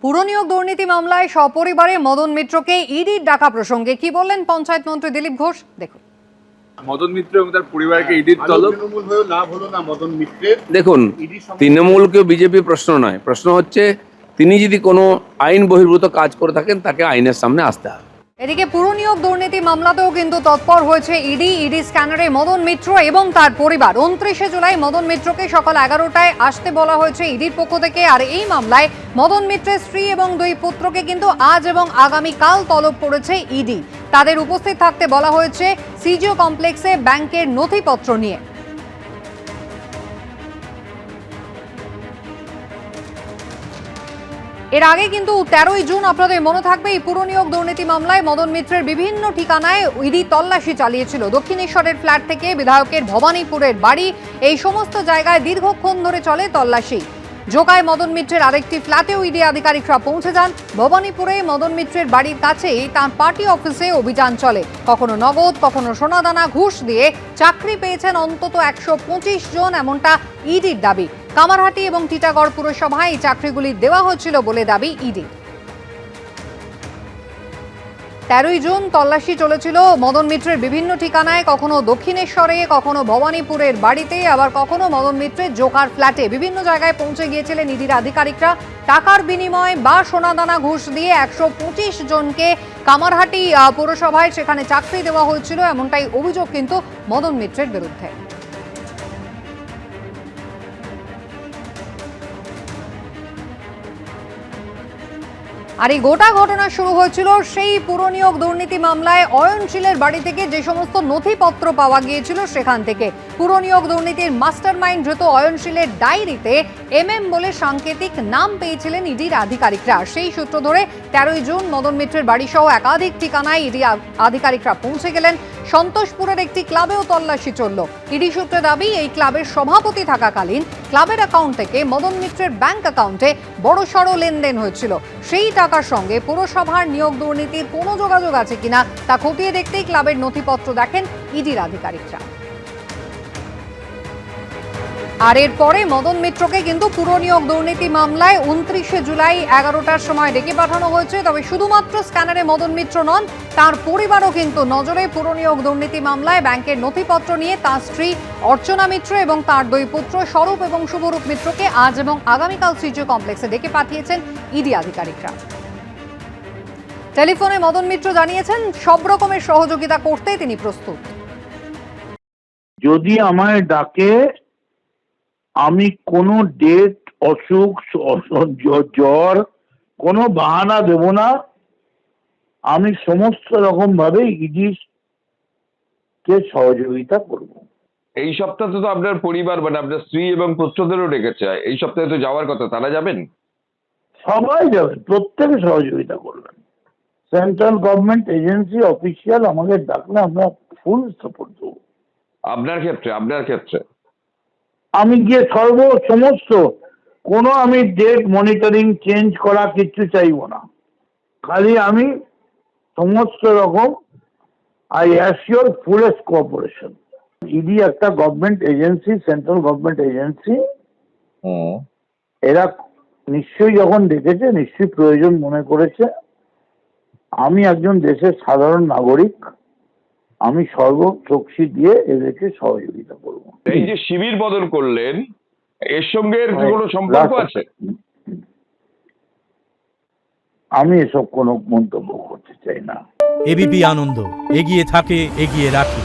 পুরনিয়োগ দুর্নীতি মামলায় সপরিবারে মদন মিত্রকে ইডির ডাকা প্রসঙ্গে কি বললেন পঞ্চায়েত মন্ত্রী দিলীপ ঘোষ দেখুন। মদন মিত্র এবং তার পরিবারকে ইডির তলব। দেখুন, তৃণমূলকে বিজেপি প্রশ্ন নয়, প্রশ্ন হচ্ছে তিনি যদি কোনো আইন বহির্ভূত কাজ করে থাকেন তাকে আইনের সামনে আসতে হবে। এদিকে পুরনিয়োগ দুর্নীতি মামলাতেও কিন্তু তৎপর হয়েছে ইডি স্ক্যানারে মদন মিত্র এবং তার পরিবার। 29শে জুলাই মদন মিত্রকে সকাল 11টায় আসতে বলা হয়েছে ইডির পক্ষ থেকে। আর এই মামলায় মদন মিত্রের স্ত্রী এবং দুই পুত্রকে কিন্তু আজ এবং আগামীকাল তলব করেছে ইডি। তাদের উপস্থিত থাকতে বলা হয়েছে সিজিও কমপ্লেক্সে ব্যাংকের নথিপত্র নিয়ে। এর আগে কিন্তু 13ই জুন আপনাদের মনে থাকবে এই পুরনিয়োগ দুর্নীতি মামলায় মদন মিত্রের বিভিন্ন ঠিকানায় ইডি তল্লাশি চালিয়েছিল। দক্ষিণেশ্বরের ফ্ল্যাট থেকে বিধায়কের ভবানীপুরের বাড়ি, এই সমস্ত জায়গায় দীর্ঘক্ষণ ধরে চলে তল্লাশি। জোকায় মদন মিত্রের আরেকটি ফ্ল্যাটেও ইডি আধিকারিকরা পৌঁছে যান। ভবানীপুরে মদন মিত্রের বাড়ির কাছেই তাঁর পার্টি অফিসে অভিযান চলে। কখনো নগদ, কখনো সোনাদানা ঘুষ দিয়ে চাকরি পেয়েছেন অন্তত 125 জন, এমনটা ইডির দাবি। কামারহাটি এবং টিটাগড় পুরসভায় এই চাকরিগুলি দেওয়া হচ্ছিল বলে দাবি ইডি। 13ই জুন তল্লাশি চলেছিল মদন মিত্রের বিভিন্ন ঠিকানায়, কখনো দক্ষিণেশ্বরে, কখনো ভবানীপুরের বাড়িতে, আবার কখনো মদন মিত্রের জোকার ফ্ল্যাটে। বিভিন্ন জায়গায় পৌঁছে গিয়েছিলেন ইডির আধিকারিকরা। টাকার বিনিময়ে বা সোনাদানা ঘুষ দিয়ে 125 জনকে কামারহাটি পুরসভায় সেখানে চাকরি দেওয়া হয়েছিল, এমনটাই অভিযোগ কিন্তু মদন মিত্রের বিরুদ্ধে। আর এই গোটা ঘটনা শুরু হয়েছিল সেই পুরনিয়োগ দুর্নীতি মামলায় অয়নশীলের বাড়ি থেকে যে সমস্ত নথিপত্র পাওয়া গিয়েছিল সেখান থেকে। পুরনিয়োগ দুর্নীতির মাস্টারমাইন্ড ধৃত অয়নশীলের ডায়েরিতে MM বলে সাংকেতিক নাম পেয়েছিলেন ইডির আধিকারিকরা। সেই সূত্র ধরে 13ই জুন মদন মিত্রের বাড়ি সহ একাধিক ঠিকানায় ইডি আধিকারিকরা পৌঁছে গেলেন। সন্তোষপুরের একটি ক্লাবেও তল্লাশি চলল। ইডি সূত্রে দাবি, এই ক্লাবের সভাপতি থাকাকালীন ক্লাবের অ্যাকাউন্ট থেকে মদন মিত্রের ব্যাংক অ্যাকাউন্টে বড়সড় লেনদেন হয়েছিল। সেই টাকার সঙ্গে পুরসভার নিয়োগ দুর্নীতির কোনো যোগাযোগ আছে কিনা তা খতিয়ে দেখতেই ক্লাবের নথিপত্র দেখেন ইডির আধিকারিকরা। আর এরপরে মদন মিত্রকে কিন্তু পুরনিয়োগ দুর্নীতি মামলায় 29শে জুলাই 11টার সময় ডেকে পাঠানো হয়েছে। তবে শুধুমাত্র স্ক্যানারে মদন মিত্র নন, তার পরিবারও কিন্তু নজরে। পুরনিয়োগ দুর্নীতি মামলায় ব্যাংকের নথিপত্র নিয়ে তাঁর স্ত্রী অর্চনা মিত্র এবং তার দুই পুত্র স্বরূপ এবং শুভরূপ মিত্রকে আজ এবং আগামীকাল সিজিও কমপ্লেক্সে ডেকে পাঠিয়েছেন ইডি আধিকারিকরা। টেলিফোনে মদন মিত্র জানিয়েছেন সব রকমের সহযোগিতা করতে তিনি প্রস্তুত। যদি আমায় ডাকে, আমি কোনো ডেট, অসুখ, জ্বর, কোনো বাহানা দেব না। আমি সমস্ত রকম ভাবে ইডি কে সহযোগিতা করব। এই সপ্তাহে তো আপনার পরিবার মানে আপনার স্ত্রী এবং পুত্রদেরও ডেকেছে, এই সপ্তাহে তো যাওয়ার কথা, তারা যাবেন? সবাই যাবেন, প্রত্যেকে সহযোগিতা করবেন। সেন্ট্রাল গভর্নমেন্ট এজেন্সি অফিসিয়াল আমাদের ডাকলে আমরা ফুল সাপোর্ট দেবো। আপনার ক্ষেত্রে আমি গিয়ে সমস্ত কোনো আমি ডেট মনিটরিং চেঞ্জ করা কিচ্ছু চাইবো না। খালি আমি সমস্ত রকম I assure fullest cooperation. ED একটা government agency, central government agency. এরা নিশ্চয়ই যখন ডেকেছে, নিশ্চয়ই প্রয়োজন মনে করেছে। আমি একজন দেশের সাধারণ নাগরিক, আমি সর্বশক্তি দিয়ে এদেরকে সহযোগিতা করব। এই যে শিবির বদল করলেন, এর সঙ্গে কোনো সম্পর্ক আছে? আমি এসব কোনো মন্তব্য করতে চাই না। এবিপি আনন্দ, এগিয়ে থাকে, এগিয়ে রাখে।